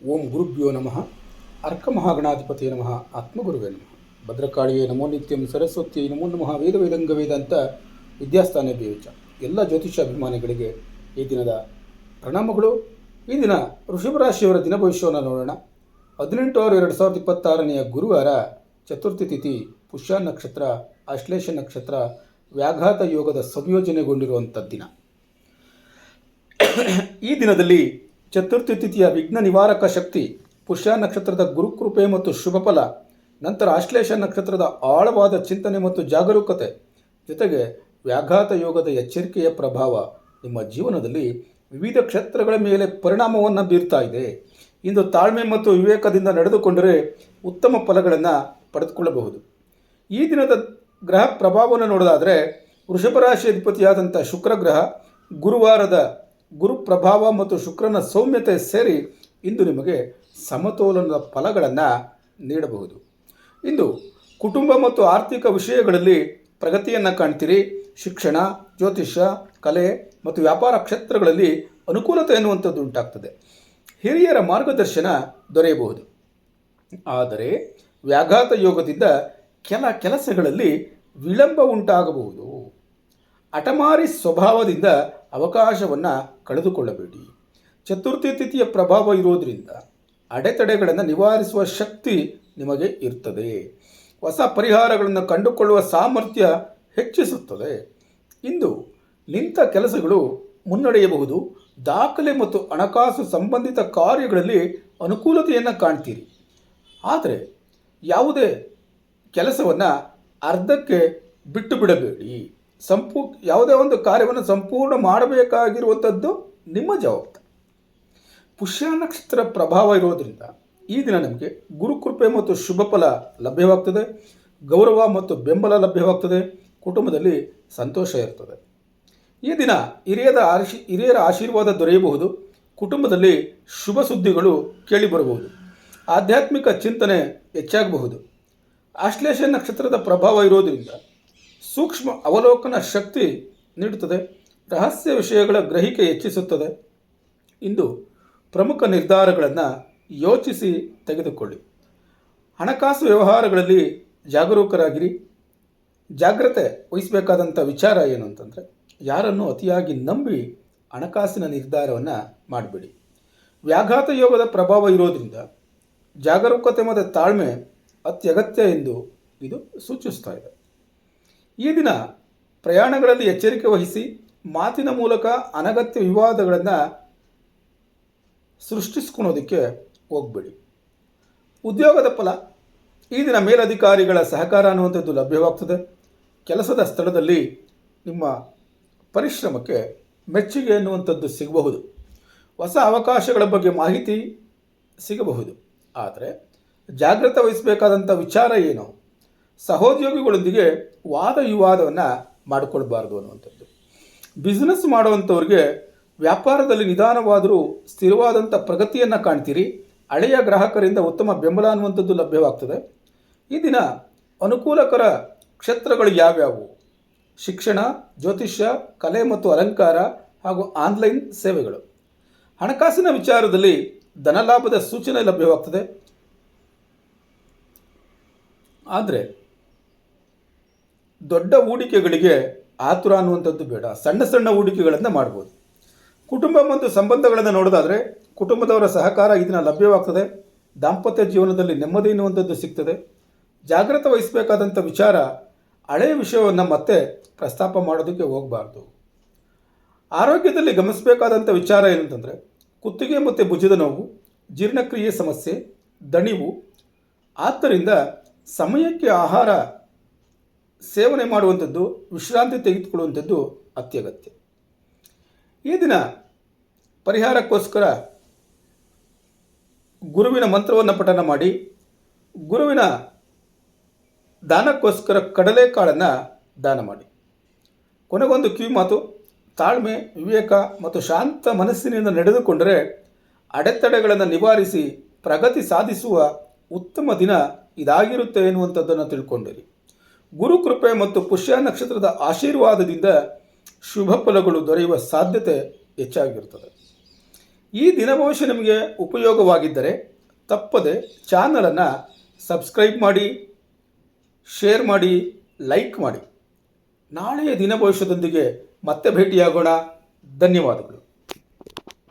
ಓಂ ಗುರುಭ್ಯೋ ನಮಃ. ಅರ್ಕಮಹಾಗಣಾಧಿಪತಿಯೇ ನಮಃ. ಆತ್ಮಗುರುವೇ ನಮಃ. ಭದ್ರಕಾಳಿಯೇ ನಮೋ ನಿತ್ಯಂ. ಸರಸ್ವತಿಯೇ ನಮೋ ನಮಃ. ವೇದ ವೇದಂಗ ವೇದಾಂತ ವಿದ್ಯಾಸ್ಥಾನೇ ಬೇವಿಚ. ಎಲ್ಲ ಜ್ಯೋತಿಷ ಅಭಿಮಾನಿಗಳಿಗೆ ಈ ದಿನದ ಪ್ರಣಾಮಗಳು. ಈ ದಿನ ವೃಷಭರಾಶಿಯವರ ದಿನ ಭವಿಷ್ಯವನ್ನು ನೋಡೋಣ. 18/6/2026 ಗುರುವಾರ, ಚತುರ್ಥಿ ತಿಥಿ, ಪುಷ್ಯ ನಕ್ಷತ್ರ, ಆಶ್ಲೇಷ ನಕ್ಷತ್ರ, ವ್ಯಾಘಾತ ಯೋಗದ ಸಂಯೋಜನೆಗೊಂಡಿರುವಂಥ ದಿನ. ಈ ದಿನದಲ್ಲಿ ಚತುರ್ಥಿ ತಿಥಿಯ ವಿಘ್ನ ನಿವಾರಕ ಶಕ್ತಿ, ಪುಷ್ಯ ನಕ್ಷತ್ರದ ಗುರುಕೃಪೆ ಮತ್ತು ಶುಭ ಫಲ, ನಂತರ ಆಶ್ಲೇಷ ನಕ್ಷತ್ರದ ಆಳವಾದ ಚಿಂತನೆ ಮತ್ತು ಜಾಗರೂಕತೆ, ಜೊತೆಗೆ ವ್ಯಾಘಾತ ಯೋಗದ ಎಚ್ಚರಿಕೆಯ ಪ್ರಭಾವ ನಿಮ್ಮ ಜೀವನದಲ್ಲಿ ವಿವಿಧ ಕ್ಷೇತ್ರಗಳ ಮೇಲೆ ಪರಿಣಾಮವನ್ನು ಬೀರ್ತಾ ಇದೆ. ಇಂದು ತಾಳ್ಮೆ ಮತ್ತು ವಿವೇಕದಿಂದ ನಡೆದುಕೊಂಡರೆ ಉತ್ತಮ ಫಲಗಳನ್ನು ಪಡೆದುಕೊಳ್ಳಬಹುದು. ಈ ದಿನದ ಗ್ರಹ ಪ್ರಭಾವವನ್ನು ನೋಡೋದಾದರೆ, ವೃಷಭ ರಾಶಿ ಅಧಿಪತಿಯಾದಂಥ ಶುಕ್ರ ಗ್ರಹ ಗುರುವಾರದ ಗುರು ಪ್ರಭಾವ ಮತ್ತು ಶುಕ್ರನ ಸೌಮ್ಯತೆ ಸೇರಿ ಇಂದು ನಿಮಗೆ ಸಮತೋಲನದ ಫಲಗಳನ್ನು ನೀಡಬಹುದು. ಇಂದು ಕುಟುಂಬ ಮತ್ತು ಆರ್ಥಿಕ ವಿಷಯಗಳಲ್ಲಿ ಪ್ರಗತಿಯನ್ನು ಕಾಣ್ತೀರಿ. ಶಿಕ್ಷಣ, ಜ್ಯೋತಿಷ್ಯ, ಕಲೆ ಮತ್ತು ವ್ಯಾಪಾರ ಕ್ಷೇತ್ರಗಳಲ್ಲಿ ಅನುಕೂಲತೆ ಎನ್ನುವಂಥದ್ದು ಉಂಟಾಗ್ತದೆ. ಹಿರಿಯರ ಮಾರ್ಗದರ್ಶನ ದೊರೆಯಬಹುದು. ಆದರೆ ವ್ಯಾಘಾತ ಯೋಗದಿಂದ ಕೆಲಸಗಳಲ್ಲಿ ವಿಳಂಬ ಉಂಟಾಗಬಹುದು. ಹಠಮಾರಿ ಸ್ವಭಾವದಿಂದ ಅವಕಾಶವನ್ನು ಕಳೆದುಕೊಳ್ಳಬೇಡಿ. ಚತುರ್ಥಿ ತಿಥಿಯ ಪ್ರಭಾವ ಇರೋದರಿಂದ ಅಡೆತಡೆಗಳನ್ನು ನಿವಾರಿಸುವ ಶಕ್ತಿ ನಿಮಗೆ ಇರ್ತದೆ. ಹೊಸ ಪರಿಹಾರಗಳನ್ನು ಕಂಡುಕೊಳ್ಳುವ ಸಾಮರ್ಥ್ಯ ಹೆಚ್ಚಿಸುತ್ತದೆ. ಇಂದು ನಿಂತ ಕೆಲಸಗಳು ಮುನ್ನಡೆಯಬಹುದು. ದಾಖಲೆ ಮತ್ತು ಹಣಕಾಸು ಸಂಬಂಧಿತ ಕಾರ್ಯಗಳಲ್ಲಿ ಅನುಕೂಲತೆಯನ್ನು ಕಾಣ್ತೀರಿ. ಆದರೆ ಯಾವುದೇ ಕೆಲಸವನ್ನು ಅರ್ಧಕ್ಕೆ ಬಿಟ್ಟು ಬಿಡಬೇಡಿ. ಯಾವುದೇ ಒಂದು ಕಾರ್ಯವನ್ನು ಸಂಪೂರ್ಣ ಮಾಡಬೇಕಾಗಿರುವಂಥದ್ದು ನಿಮ್ಮ ಜವಾಬ್ದಾರಿ. ಪುಷ್ಯ ನಕ್ಷತ್ರ ಪ್ರಭಾವ ಇರೋದರಿಂದ ಈ ದಿನ ನಮಗೆ ಗುರುಕೃಪೆ ಮತ್ತು ಶುಭ ಫಲ ಲಭ್ಯವಾಗ್ತದೆ. ಗೌರವ ಮತ್ತು ಬೆಂಬಲ ಲಭ್ಯವಾಗ್ತದೆ. ಕುಟುಂಬದಲ್ಲಿ ಸಂತೋಷ ಇರ್ತದೆ. ಈ ದಿನ ಹಿರಿಯರ ಆಶೀರ್ವಾದ ದೊರೆಯಬಹುದು. ಕುಟುಂಬದಲ್ಲಿ ಶುಭ ಸುದ್ದಿಗಳು ಕೇಳಿಬರಬಹುದು. ಆಧ್ಯಾತ್ಮಿಕ ಚಿಂತನೆ ಹೆಚ್ಚಾಗಬಹುದು. ಆಶ್ಲೇಷ ನಕ್ಷತ್ರದ ಪ್ರಭಾವ ಇರೋದರಿಂದ ಸೂಕ್ಷ್ಮ ಅವಲೋಕನ ಶಕ್ತಿ ನೀಡುತ್ತದೆ. ರಹಸ್ಯ ವಿಷಯಗಳ ಗ್ರಹಿಕೆ ಹೆಚ್ಚಿಸುತ್ತದೆ. ಇಂದು ಪ್ರಮುಖ ನಿರ್ಧಾರಗಳನ್ನು ಯೋಚಿಸಿ ತೆಗೆದುಕೊಳ್ಳಿ. ಹಣಕಾಸು ವ್ಯವಹಾರಗಳಲ್ಲಿ ಜಾಗರೂಕರಾಗಿರಿ. ಜಾಗ್ರತೆ ವಹಿಸಬೇಕಾದಂಥ ವಿಚಾರ ಏನು ಅಂತಂದರೆ, ಯಾರನ್ನು ಅತಿಯಾಗಿ ನಂಬಿ ಹಣಕಾಸಿನ ನಿರ್ಧಾರವನ್ನು ಮಾಡಬೇಡಿ. ವ್ಯಾಘಾತ ಯೋಗದ ಪ್ರಭಾವ ಇರೋದರಿಂದ ಜಾಗರೂಕತೆ ಮತ್ತು ತಾಳ್ಮೆ ಅತ್ಯಗತ್ಯ ಎಂದು ಇದು ಸೂಚಿಸ್ತಾ ಇದೆ. ಈ ದಿನ ಪ್ರಯಾಣಗಳಲ್ಲಿ ಎಚ್ಚರಿಕೆ ವಹಿಸಿ. ಮಾತಿನ ಮೂಲಕ ಅನಗತ್ಯ ವಿವಾದಗಳನ್ನು ಸೃಷ್ಟಿಸ್ಕೊಳೋದಕ್ಕೆ ಹೋಗಬೇಡಿ. ಉದ್ಯೋಗದ ಫಲ, ಈ ದಿನ ಮೇಲಧಿಕಾರಿಗಳ ಸಹಕಾರ ಅನ್ನುವಂಥದ್ದು ಲಭ್ಯವಾಗ್ತದೆ. ಕೆಲಸದ ಸ್ಥಳದಲ್ಲಿ ನಿಮ್ಮ ಪರಿಶ್ರಮಕ್ಕೆ ಮೆಚ್ಚುಗೆ ಅನ್ನುವಂಥದ್ದು ಸಿಗಬಹುದು. ಹೊಸ ಅವಕಾಶಗಳ ಬಗ್ಗೆ ಮಾಹಿತಿ ಸಿಗಬಹುದು. ಆದರೆ ಜಾಗೃತೆ ವಹಿಸಬೇಕಾದಂಥ ವಿಚಾರ ಏನು? ಸಹೋದ್ಯೋಗಿಗಳೊಂದಿಗೆ ವಾದ ವಿವಾದವನ್ನು ಮಾಡಿಕೊಳ್ಬಾರ್ದು ಅನ್ನುವಂಥದ್ದು. ಬಿಸ್ನೆಸ್ ಮಾಡುವಂಥವ್ರಿಗೆ ವ್ಯಾಪಾರದಲ್ಲಿ ನಿಧಾನವಾದರೂ ಸ್ಥಿರವಾದಂಥ ಪ್ರಗತಿಯನ್ನು ಕಾಣ್ತೀರಿ. ಹಳೆಯ ಗ್ರಾಹಕರಿಂದ ಉತ್ತಮ ಬೆಂಬಲ ಅನ್ನುವಂಥದ್ದು ಲಭ್ಯವಾಗ್ತದೆ. ಈ ದಿನ ಅನುಕೂಲಕರ ಕ್ಷೇತ್ರಗಳು ಯಾವ್ಯಾವು? ಶಿಕ್ಷಣ, ಜ್ಯೋತಿಷ್ಯ, ಕಲೆ ಮತ್ತು ಅಲಂಕಾರ ಹಾಗೂ ಆನ್ಲೈನ್ ಸೇವೆಗಳು. ಹಣಕಾಸಿನ ವಿಚಾರದಲ್ಲಿ ಧನಲಾಭದ ಸೂಚನೆ ಲಭ್ಯವಾಗ್ತದೆ. ಆದರೆ ದೊಡ್ಡ ಹೂಡಿಕೆಗಳಿಗೆ ಆತುರ ಅನ್ನುವಂಥದ್ದು ಬೇಡ. ಸಣ್ಣ ಸಣ್ಣ ಹೂಡಿಕೆಗಳನ್ನು ಮಾಡ್ಬೋದು. ಕುಟುಂಬ ಮತ್ತು ಸಂಬಂಧಗಳನ್ನು ನೋಡೋದಾದರೆ ಕುಟುಂಬದವರ ಸಹಕಾರ ಈ ದಿನ ಲಭ್ಯವಾಗ್ತದೆ. ದಾಂಪತ್ಯ ಜೀವನದಲ್ಲಿ ನೆಮ್ಮದಿ ಎನ್ನುವಂಥದ್ದು ಸಿಗ್ತದೆ. ಜಾಗೃತೆ ವಹಿಸಬೇಕಾದಂಥ ವಿಚಾರ, ಹಳೆಯ ವಿಷಯವನ್ನು ಮತ್ತೆ ಪ್ರಸ್ತಾಪ ಮಾಡೋದಕ್ಕೆ ಹೋಗಬಾರ್ದು. ಆರೋಗ್ಯದಲ್ಲಿ ಗಮನಿಸಬೇಕಾದಂಥ ವಿಚಾರ ಏನಂತಂದರೆ, ಕುತ್ತಿಗೆ ಮತ್ತು ಭುಜದ ನೋವು, ಜೀರ್ಣಕ್ರಿಯೆ ಸಮಸ್ಯೆ, ದಣಿವು. ಆದ್ದರಿಂದ ಸಮಯಕ್ಕೆ ಆಹಾರ ಸೇವನೆ ಮಾಡುವಂಥದ್ದು, ವಿಶ್ರಾಂತಿ ತೆಗೆದುಕೊಳ್ಳುವಂಥದ್ದು ಅತ್ಯಗತ್ಯ. ಈ ದಿನ ಪರಿಹಾರಕ್ಕೋಸ್ಕರ ಗುರುವಿನ ಮಂತ್ರವನ್ನು ಪಠನ ಮಾಡಿ. ಗುರುವಿನ ದಾನಕ್ಕೋಸ್ಕರ ಕಡಲೆಕಾಳನ್ನು ದಾನ ಮಾಡಿ. ಕೊನೆಗೊಂದು ಕಿವಿ ಮಾತು, ತಾಳ್ಮೆ, ವಿವೇಕ ಮತ್ತು ಶಾಂತ ಮನಸ್ಸಿನಿಂದ ನಡೆದುಕೊಂಡರೆ ಅಡೆತಡೆಗಳನ್ನು ನಿವಾರಿಸಿ ಪ್ರಗತಿ ಸಾಧಿಸುವ ಉತ್ತಮ ದಿನ ಇದಾಗಿರುತ್ತೆ ಎನ್ನುವಂಥದ್ದನ್ನು ತಿಳ್ಕೊಂಡಿರಿ. ಗುರುಕೃಪೆ ಮತ್ತು ಪುಷ್ಯ ನಕ್ಷತ್ರದ ಆಶೀರ್ವಾದದಿಂದ ಶುಭ ಫಲಗಳು ದೊರೆಯುವ ಸಾಧ್ಯತೆ ಹೆಚ್ಚಾಗಿರುತ್ತದೆ. ಈ ದಿನಭವಿಷ್ಯ ನಿಮಗೆ ಉಪಯೋಗವಾಗಿದ್ದರೆ ತಪ್ಪದೆ ಚಾನಲನ್ನು ಸಬ್ಸ್ಕ್ರೈಬ್ ಮಾಡಿ, ಶೇರ್ ಮಾಡಿ, ಲೈಕ್ ಮಾಡಿ. ನಾಳೆಯ ದಿನಭವಿಷ್ಯದೊಂದಿಗೆ ಮತ್ತೆ ಭೇಟಿಯಾಗೋಣ. ಧನ್ಯವಾದಗಳು.